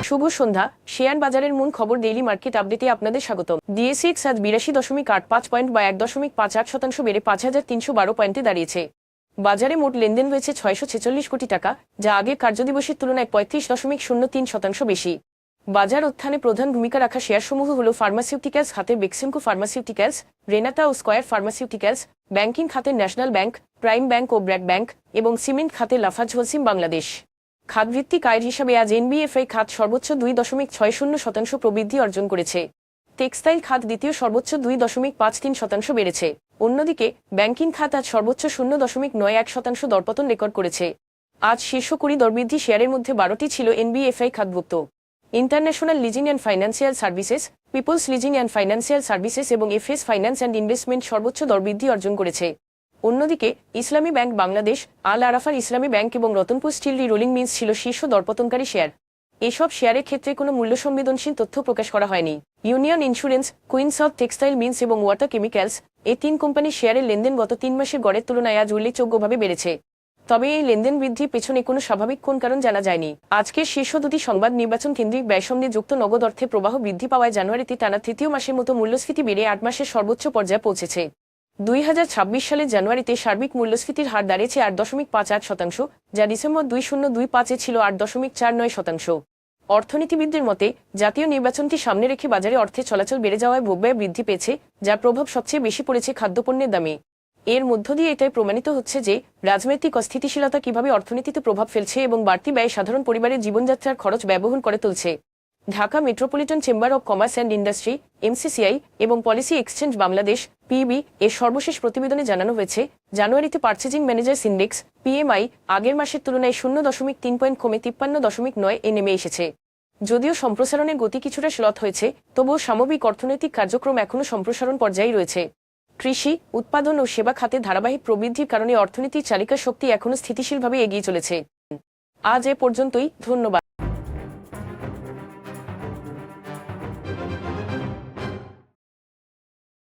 শুভ সন্ধ্যা। Share বাজারের মূল খবর ডেইলি মার্কেট আপডেটে আপনাদের স্বাগতম। ডিএসইএক্স আজ 82.85 পয়েন্ট বা 1.58% বেড়ে 5,312 পয়েন্টে দাঁড়িয়েছে। বাজারে মোট লেনদেন হয়েছে 646 কোটি টাকা, যা আগের কার্যদিবসের তুলনায় 35.03% বেশি। বাজার উত্থানে প্রধান ভূমিকা রাখা শেয়ারসমূহ হল ফার্মাসিউটিক্যালস খাতের বেক্সিমকো ফার্মাসিউটিক্যালস, রেনাতা ও স্কয়ার ফার্মাসিউটিক্যালস, ব্যাংকিং খাতের ন্যাশনাল ব্যাংক, প্রাইম ব্যাংক ও ব্র্যাক ব্যাংক এবং সিমেন্ট খাতের লাফার্জ হোলসিম বাংলাদেশ। খাতভিত্তিক আয়ের হিসাবে আজ এনবিএফআই খাত সর্বোচ্চ 2.60% প্রবৃদ্ধি অর্জন করেছে। টেক্সটাইল খাত দ্বিতীয় সর্বোচ্চ 2.53% বেড়েছে। অন্যদিকে ব্যাংকিং খাত আজ সর্বোচ্চ 0.91% দরপতন রেকর্ড করেছে। আজ শীর্ষ 20 দরবৃদ্ধি শেয়ারের মধ্যে 12টি ছিল এনবিএফআই খাতভুক্ত। International leasing and financial services, People's leasing and financial services এবং এফএস ফাইন্যান্স অ্যান্ড ইনভেস্টমেন্ট সর্বোচ্চ দরবৃদ্ধি অর্জন করেছে। অন্যদিকে ইসলামী ব্যাংক বাংলাদেশ, আল আরাফার ইসলামী ব্যাংক এবং রতনপুর স্টিল রোলিং মিলস ছিল শীর্ষ দরপতনকারী শেয়ার। এসব শেয়ারের ক্ষেত্রে কোনো মূল্য সংবেদনশীল তথ্য প্রকাশ করা হয়নি। Union insurance, queen south textile mills এবং ওয়াটার কেমিক্যালস, এই 3 কোম্পানির শেয়ারের লেনদেন গত 3 মাসের গড়ের তুলনায় আজ উল্লেখযোগ্যভাবে বেড়েছে। তবে এই লেনদেন বৃদ্ধির পেছনে কোনো স্বাভাবিক কোন কারণ জানা যায়নি। আজকের শীর্ষ দুটি সংবাদ নির্বাচন কেন্দ্রিক ব্যয় সঙ্গে যুক্ত নগদ অর্থের প্রবাহ বৃদ্ধি পাওয়ায় জানুয়ারিতে টানা তৃতীয় মাসের মতো মূল্যস্ফীতি বেড়ে 8 মাসের সর্বোচ্চ পর্যায়ে পৌঁছেছে। 2026 সালের জানুয়ারিতে সার্বিক মূল্যস্ফীতির হার দাঁড়িয়েছে 8.58%, যা ডিসেম্বর 2025-এ ছিল 8.49%। অর্থনীতিবিদদের মতে জাতীয় নির্বাচনটি সামনে রেখে বাজারে অর্থের চলাচল বেড়ে যাওয়ায় ভোগব্যয় বৃদ্ধি পেয়েছে, যার প্রভাব সবচেয়ে বেশি পড়েছে খাদ্যপণ্যের দামে। এর মধ্য দিয়ে এটাই প্রমাণিত হচ্ছে যে রাজনৈতিক অস্থিতিশীলতা কিভাবে অর্থনীতিতে প্রভাব ফেলছে এবং বাড়তি ব্যয় সাধারণ পরিবারের জীবনযাত্রার খরচ ব্যবহৃত করে তুলছে। Dhaka metropolitan chamber of commerce and industry, MCCI এবং পলিসি এক্সচেঞ্জ বাংলাদেশ, পিবি এর সর্বশেষ প্রতিবেদনে জানানো হয়েছে, জানুয়ারিতে পার্চেজিং ম্যানেজার্স ইন্ডেক্স, পিএমআই, আগের মাসের তুলনায় 0.3 পয়েন্ট কমে 53.9 নেমে এসেছে। যদিও সম্প্রসারণের গতি কিছুটা শ্লথ হয়েছে, তবুও সামগ্রিক অর্থনৈতিক কার্যক্রম এখনও সম্প্রসারণ পর্যায়ে রয়েছে। কৃষি, উৎপাদন ও সেবা খাতে ধারাবাহিক প্রবৃদ্ধির কারণে অর্থনীতির চালিকা শক্তি এখনও স্থিতিশীলভাবে এগিয়ে চলেছে। আজ এ পর্যন্তই, ধন্যবাদ।